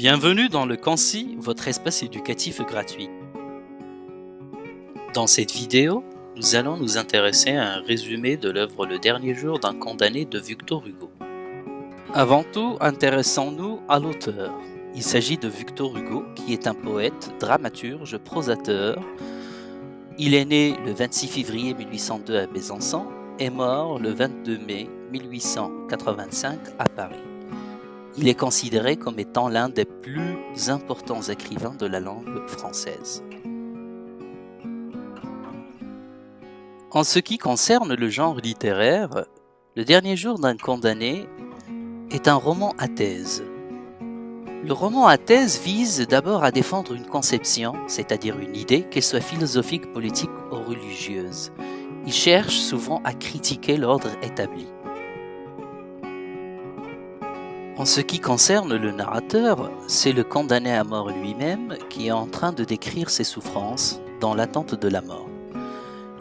Bienvenue dans le Cancy, votre espace éducatif gratuit. Dans cette vidéo, nous allons nous intéresser à un résumé de l'œuvre Le dernier jour d'un condamné de Victor Hugo. Avant tout, intéressons-nous à l'auteur. Il s'agit de Victor Hugo, qui est un poète, dramaturge, prosateur. Il est né le 26 février 1802 à Besançon et mort le 22 mai 1885 à Paris. Il est considéré comme étant l'un des plus importants écrivains de la langue française. En ce qui concerne le genre littéraire, Le dernier jour d'un condamné est un roman à thèse. Le roman à thèse vise d'abord à défendre une conception, c'est-à-dire une idée, qu'elle soit philosophique, politique ou religieuse. Il cherche souvent à critiquer l'ordre établi. En ce qui concerne le narrateur, c'est le condamné à mort lui-même qui est en train de décrire ses souffrances dans l'attente de la mort.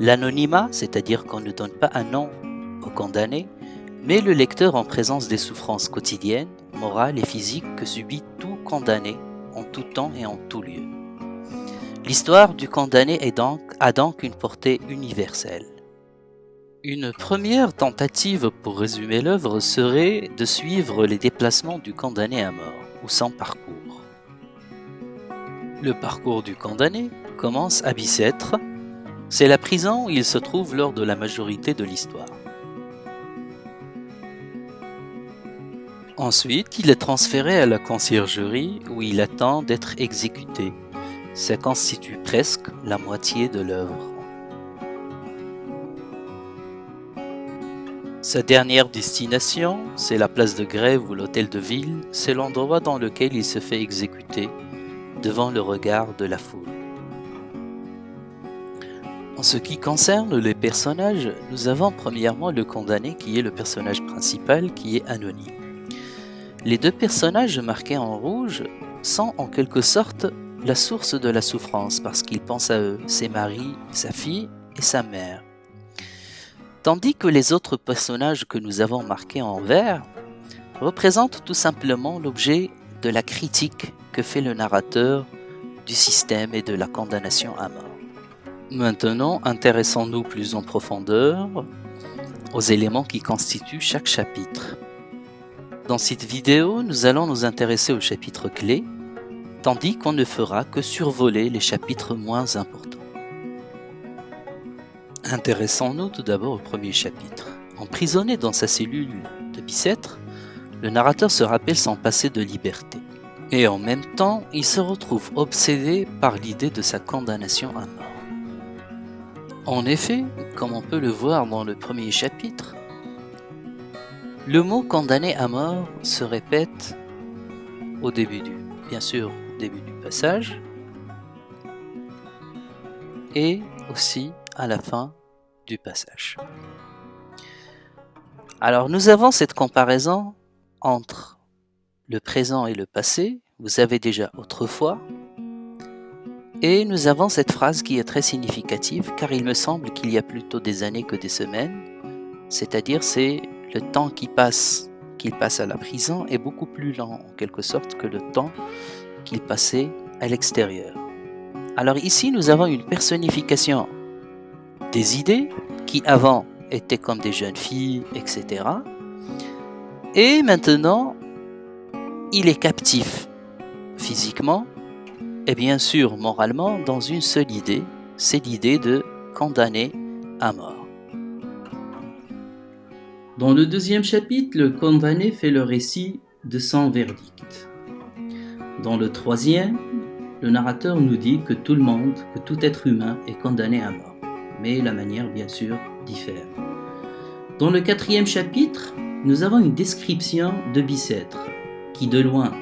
L'anonymat, c'est-à-dire qu'on ne donne pas un nom au condamné, met le lecteur en présence des souffrances quotidiennes, morales et physiques que subit tout condamné en tout temps et en tout lieu. L'histoire du condamné a donc une portée universelle. Une première tentative pour résumer l'œuvre serait de suivre les déplacements du condamné à mort, ou son parcours. Le parcours du condamné commence à Bicêtre. C'est la prison où il se trouve lors de la majorité de l'histoire. Ensuite, il est transféré à la conciergerie où il attend d'être exécuté. Ça constitue presque la moitié de l'œuvre. Sa dernière destination, c'est la place de Grève ou l'hôtel de ville, c'est l'endroit dans lequel il se fait exécuter devant le regard de la foule. En ce qui concerne les personnages, nous avons premièrement le condamné qui est le personnage principal qui est anonyme. Les deux personnages marqués en rouge sont en quelque sorte la source de la souffrance parce qu'ils pensent à eux, ses maris, sa fille et sa mère. Tandis que les autres personnages que nous avons marqués en vert représentent tout simplement l'objet de la critique que fait le narrateur du système et de la condamnation à mort. Maintenant, intéressons-nous plus en profondeur aux éléments qui constituent chaque chapitre. Dans cette vidéo, nous allons nous intéresser aux chapitres clés, tandis qu'on ne fera que survoler les chapitres moins importants. Intéressons-nous tout d'abord au premier chapitre. Emprisonné dans sa cellule de Bicêtre, le narrateur se rappelle son passé de liberté. Et en même temps, il se retrouve obsédé par l'idée de sa condamnation à mort. En effet, comme on peut le voir dans le premier chapitre, le mot condamné à mort se répète au début au début du passage, et aussi à la fin du passage. Alors nous avons cette comparaison entre le présent et le passé, vous avez déjà autrefois, et nous avons cette phrase qui est très significative car il me semble qu'il y a plutôt des années que des semaines, c'est-à-dire c'est le temps qu'il passe à la prison est beaucoup plus lent en quelque sorte que le temps qu'il passait à l'extérieur. Alors ici nous avons une personnification des idées qui avant étaient comme des jeunes filles, etc. Et maintenant, il est captif physiquement et bien sûr moralement dans une seule idée, c'est l'idée de condamner à mort. Dans le deuxième chapitre, le condamné fait le récit de son verdict. Dans le troisième, le narrateur nous dit que tout le monde, que tout être humain est condamné à mort. Mais la manière, bien sûr, diffère. Dans le quatrième chapitre, nous avons une description de Bicêtre, qui de loin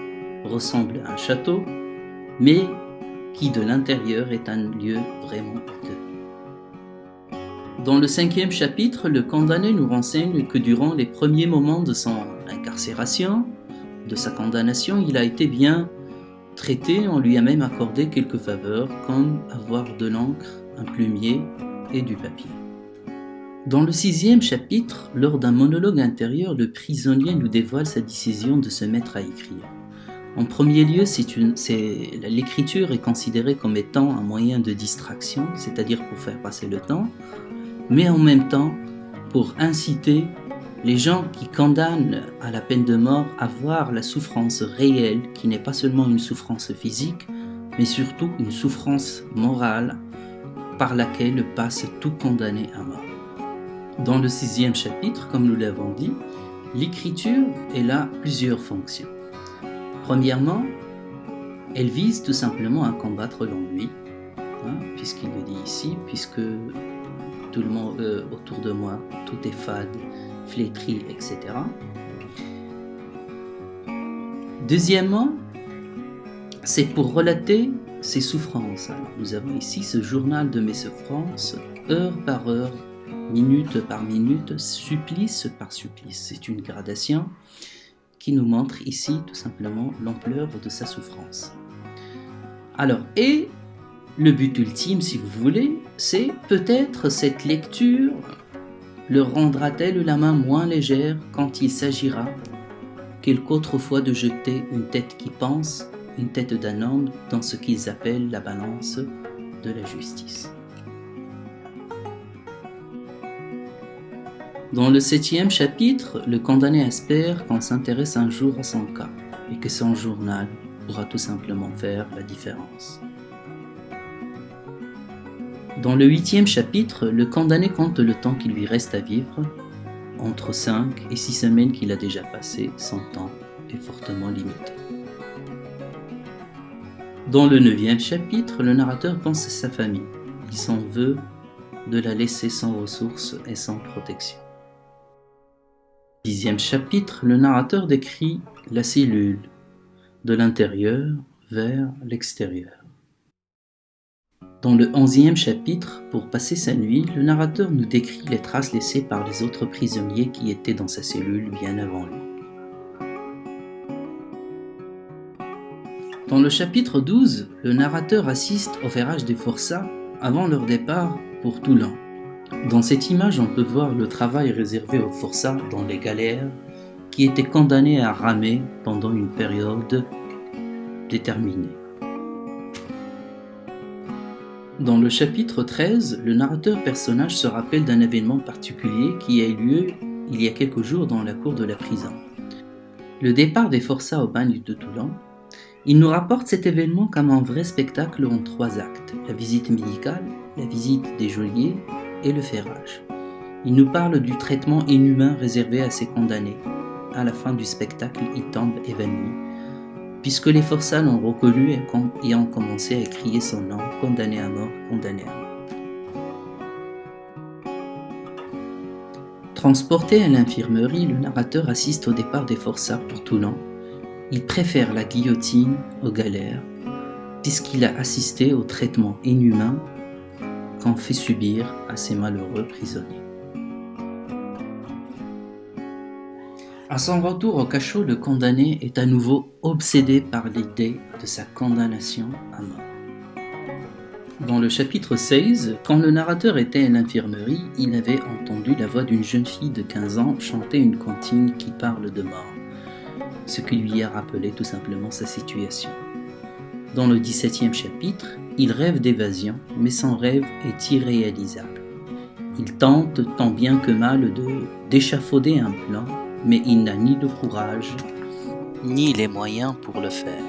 ressemble à un château, mais qui de l'intérieur est un lieu vraiment hideux. Dans le cinquième chapitre, le condamné nous renseigne que durant les premiers moments de son incarcération, de sa condamnation, il a été bien traité, on lui a même accordé quelques faveurs, comme avoir de l'encre, un plumier, et du papier. Dans le sixième chapitre, lors d'un monologue intérieur, le prisonnier nous dévoile sa décision de se mettre à écrire. En premier lieu, l'écriture est considérée comme étant un moyen de distraction, c'est-à-dire pour faire passer le temps, mais en même temps pour inciter les gens qui condamnent à la peine de mort à voir la souffrance réelle, qui n'est pas seulement une souffrance physique, mais surtout une souffrance morale par laquelle passe tout condamné à mort. Dans le 6e chapitre, comme nous l'avons dit, l'écriture a plusieurs fonctions. Premièrement, elle vise tout simplement à combattre l'ennui, puisqu'il le dit ici, puisque tout le monde autour de moi, tout est fade, flétri, etc. Deuxièmement, c'est pour relater ses souffrances. Alors, nous avons ici ce journal de mes souffrances, heure par heure, minute par minute, supplice par supplice. C'est une gradation qui nous montre ici tout simplement l'ampleur de sa souffrance. Alors, et le but ultime, si vous voulez, c'est peut-être cette lecture le rendra-t-elle la main moins légère quand il s'agira qu'autrefois de jeter une tête qui pense, une tête d'un homme dans ce qu'ils appellent la balance de la justice. Dans le 7e chapitre, le condamné espère qu'on s'intéresse un jour à son cas et que son journal pourra tout simplement faire la différence. Dans le 8e chapitre, le condamné compte le temps qu'il lui reste à vivre. Entre 5 et 6 semaines qu'il a déjà passées, son temps est fortement limité. Dans le 9e chapitre, le narrateur pense à sa famille. Il s'en veut de la laisser sans ressources et sans protection. 10e chapitre, le narrateur décrit la cellule de l'intérieur vers l'extérieur. Dans le 11e chapitre, pour passer sa nuit, le narrateur nous décrit les traces laissées par les autres prisonniers qui étaient dans sa cellule bien avant lui. Dans le chapitre 12, le narrateur assiste au ferrage des forçats avant leur départ pour Toulon. Dans cette image, on peut voir le travail réservé aux forçats dans les galères qui étaient condamnés à ramer pendant une période déterminée. Dans le chapitre 13, le narrateur personnage se rappelle d'un événement particulier qui a eu lieu il y a quelques jours dans la cour de la prison. Le départ des forçats au bagne de Toulon. Il nous rapporte cet événement comme un vrai spectacle en 3 actes, la visite médicale, la visite des geôliers et le ferrage. Il nous parle du traitement inhumain réservé à ces condamnés. À la fin du spectacle, ils tombent évanouis, puisque les forçats l'ont reconnu et ont commencé à crier son nom, condamné à mort, condamné à mort. Transporté à l'infirmerie, le narrateur assiste au départ des forçats pour Toulon. Il préfère la guillotine aux galères, puisqu'il a assisté au traitement inhumain qu'on fait subir à ces malheureux prisonniers. À son retour au cachot, le condamné est à nouveau obsédé par l'idée de sa condamnation à mort. Dans le chapitre 16, quand le narrateur était à l'infirmerie, il avait entendu la voix d'une jeune fille de 15 ans chanter une comptine qui parle de mort, ce qui lui a rappelé tout simplement sa situation. Dans le 17e chapitre, il rêve d'évasion, mais son rêve est irréalisable. Il tente tant bien que mal d'échafauder un plan, mais il n'a ni le courage, ni les moyens pour le faire.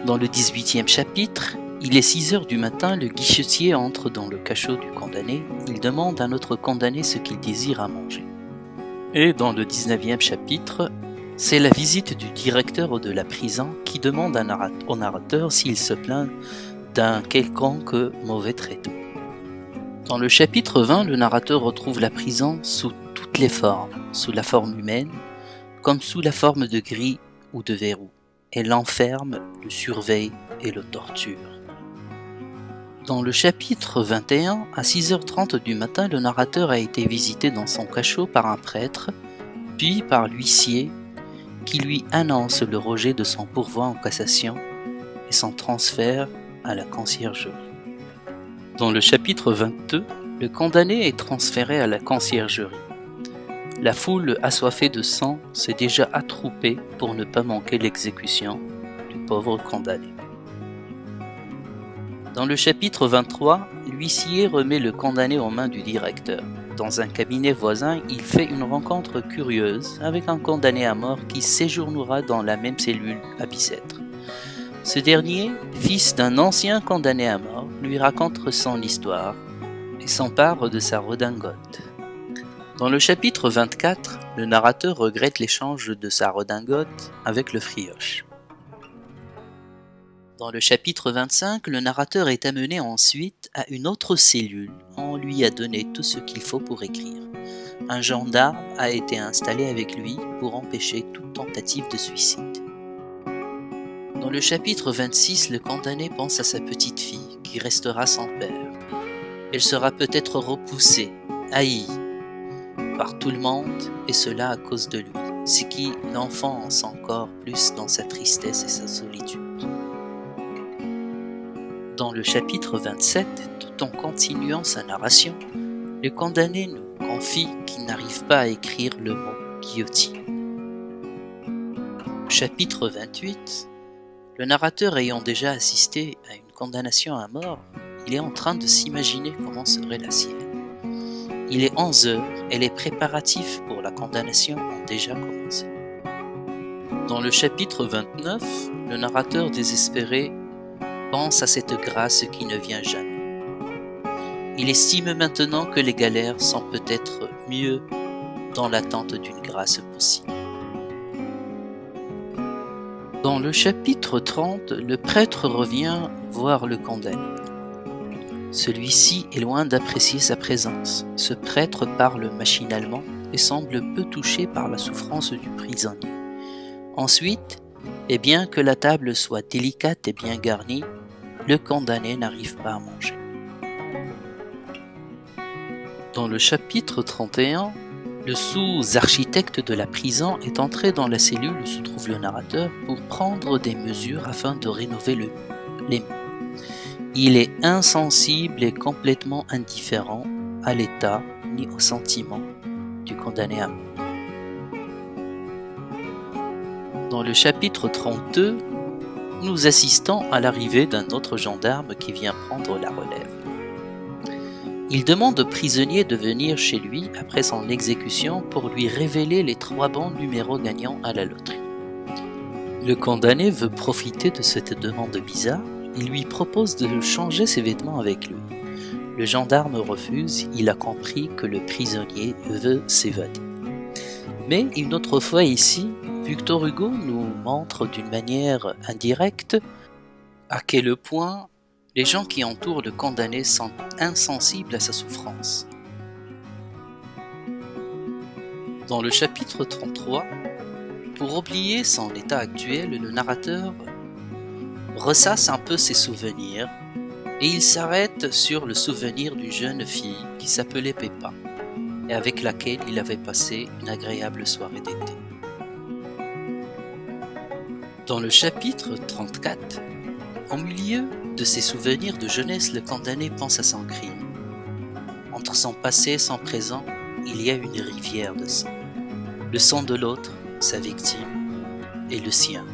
Dans le 18e chapitre, il est 6 heures du matin, le guichetier entre dans le cachot du condamné, il demande à notre condamné ce qu'il désire à manger. Et dans le 19e chapitre, c'est la visite du directeur de la prison qui demande au narrateur s'il se plaint d'un quelconque mauvais traitement. Dans le chapitre 20, le narrateur retrouve la prison sous toutes les formes, sous la forme humaine, comme sous la forme de grilles ou de verrous. Elle l'enferme, le surveille et le torture. Dans le chapitre 21, à 6h30 du matin, le narrateur a été visité dans son cachot par un prêtre, puis par l'huissier, qui lui annonce le rejet de son pourvoi en cassation et son transfert à la conciergerie. Dans le chapitre 22, le condamné est transféré à la conciergerie. La foule assoiffée de sang s'est déjà attroupée pour ne pas manquer l'exécution du pauvre condamné. Dans le chapitre 23, l'huissier remet le condamné aux mains du directeur. Dans un cabinet voisin, il fait une rencontre curieuse avec un condamné à mort qui séjournera dans la même cellule à Bicêtre. Ce dernier, fils d'un ancien condamné à mort, lui raconte son histoire et s'empare de sa redingote. Dans le chapitre 24, le narrateur regrette l'échange de sa redingote avec le frioche. Dans le chapitre 25, le narrateur est amené ensuite à une autre cellule. On lui a donné tout ce qu'il faut pour écrire. Un gendarme a été installé avec lui pour empêcher toute tentative de suicide. Dans le chapitre 26, le condamné pense à sa petite fille qui restera sans père. Elle sera peut-être repoussée, haïe par tout le monde, et cela à cause de lui, ce qui l'enfonce encore plus dans sa tristesse et sa solitude. Dans le chapitre 27, tout en continuant sa narration, le condamné nous confie qu'il n'arrive pas à écrire le mot guillotine. Chapitre 28, le narrateur ayant déjà assisté à une condamnation à mort, il est en train de s'imaginer comment serait la sienne. Il est 11 heures et les préparatifs pour la condamnation ont déjà commencé. Dans le chapitre 29, le narrateur désespéré pense à cette grâce qui ne vient jamais. Il estime maintenant que les galères sont peut-être mieux dans l'attente d'une grâce possible. Dans le chapitre 30, le prêtre revient voir le condamné. Celui-ci est loin d'apprécier sa présence. Ce prêtre parle machinalement et semble peu touché par la souffrance du prisonnier. Ensuite, et bien que la table soit délicate et bien garnie, le condamné n'arrive pas à manger. Dans le chapitre 31, le sous-architecte de la prison est entré dans la cellule où se trouve le narrateur pour prendre des mesures afin de rénover les murs. Il est insensible et complètement indifférent à l'état ni aux sentiments du condamné à mort. Dans le chapitre 32, nous assistons à l'arrivée d'un autre gendarme qui vient prendre la relève. Il demande au prisonnier de venir chez lui après son exécution pour lui révéler les 3 bons numéros gagnants à la loterie. Le condamné veut profiter de cette demande bizarre. Il lui propose de changer ses vêtements avec lui. Le gendarme refuse, il a compris que le prisonnier veut s'évader. Mais une autre fois ici, Victor Hugo nous montre d'une manière indirecte à quel point les gens qui entourent le condamné sont insensibles à sa souffrance. Dans le chapitre 33, pour oublier son état actuel, le narrateur ressasse un peu ses souvenirs et il s'arrête sur le souvenir d'une jeune fille qui s'appelait Peppa et avec laquelle il avait passé une agréable soirée d'été. Dans le chapitre 34, au milieu de ses souvenirs de jeunesse, le condamné pense à son crime. Entre son passé et son présent, il y a une rivière de sang. Le sang de l'autre, sa victime, et le sien.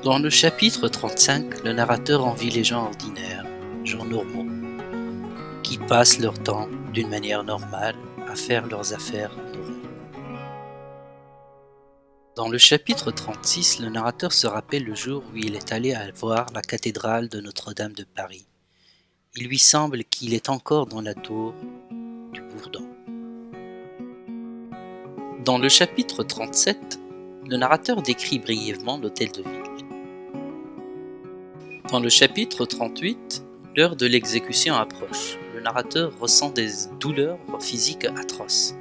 Dans le chapitre 35, le narrateur envie les gens ordinaires, gens normaux, qui passent leur temps d'une manière normale à faire leurs affaires normales. Dans le chapitre 36, le narrateur se rappelle le jour où il est allé voir la cathédrale de Notre-Dame de Paris. Il lui semble qu'il est encore dans la tour du Bourdon. Dans le chapitre 37, le narrateur décrit brièvement l'hôtel de ville. Dans le chapitre 38, l'heure de l'exécution approche. Le narrateur ressent des douleurs physiques atroces.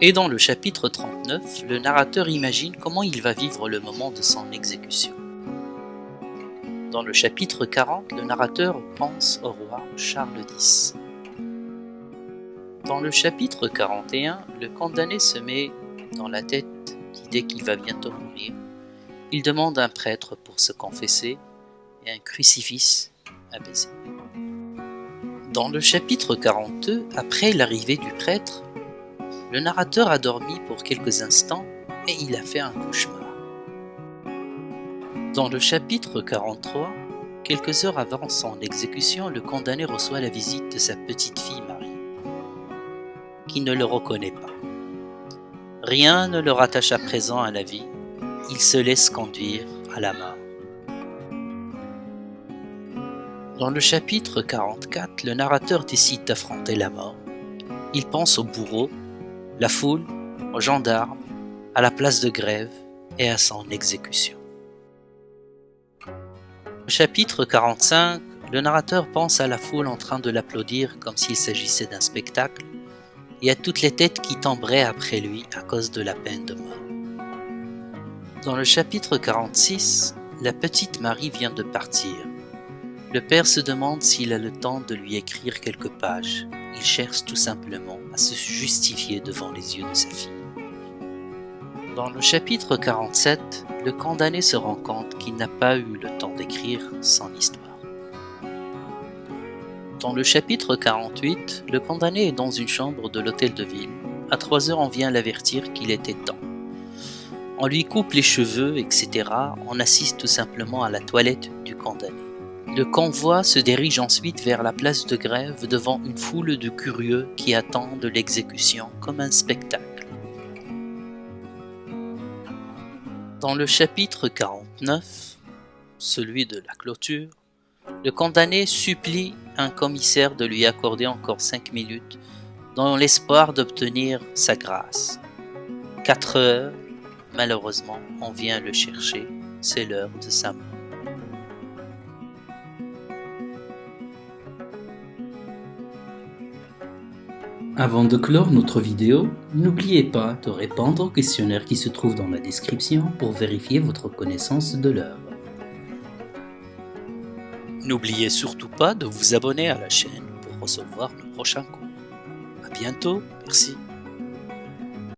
Et dans le chapitre 39, le narrateur imagine comment il va vivre le moment de son exécution. Dans le chapitre 40, le narrateur pense au roi Charles X. Dans le chapitre 41, le condamné se met dans la tête l'idée qu'il va bientôt mourir. Il demande un prêtre pour se confesser et un crucifix à baiser. Dans le chapitre 42, après l'arrivée du prêtre, le narrateur a dormi pour quelques instants et il a fait un cauchemar. Dans le chapitre 43, quelques heures avant son exécution, le condamné reçoit la visite de sa petite fille Marie, qui ne le reconnaît pas. Rien ne le rattache à présent à la vie, il se laisse conduire à la mort. Dans le chapitre 44, le narrateur décide d'affronter la mort. Il pense au bourreau, la foule, aux gendarmes, à la place de grève et à son exécution. Au chapitre 45, le narrateur pense à la foule en train de l'applaudir comme s'il s'agissait d'un spectacle et à toutes les têtes qui tomberaient après lui à cause de la peine de mort. Dans le chapitre 46, la petite Marie vient de partir. Le père se demande s'il a le temps de lui écrire quelques pages. Il cherche tout simplement à se justifier devant les yeux de sa fille. Dans le chapitre 47, le condamné se rend compte qu'il n'a pas eu le temps d'écrire son histoire. Dans le chapitre 48, le condamné est dans une chambre de l'hôtel de ville. À 3 heures, on vient l'avertir qu'il était temps. On lui coupe les cheveux, etc. On assiste tout simplement à la toilette du condamné. Le convoi se dirige ensuite vers la place de grève devant une foule de curieux qui attendent l'exécution comme un spectacle. Dans le chapitre 49, celui de la clôture, le condamné supplie un commissaire de lui accorder encore 5 minutes dans l'espoir d'obtenir sa grâce. 4 heures, malheureusement, on vient le chercher, c'est l'heure de sa mort. Avant de clore notre vidéo, n'oubliez pas de répondre au questionnaire qui se trouve dans la description pour vérifier votre connaissance de l'œuvre. N'oubliez surtout pas de vous abonner à la chaîne pour recevoir le prochain cours. À bientôt, merci.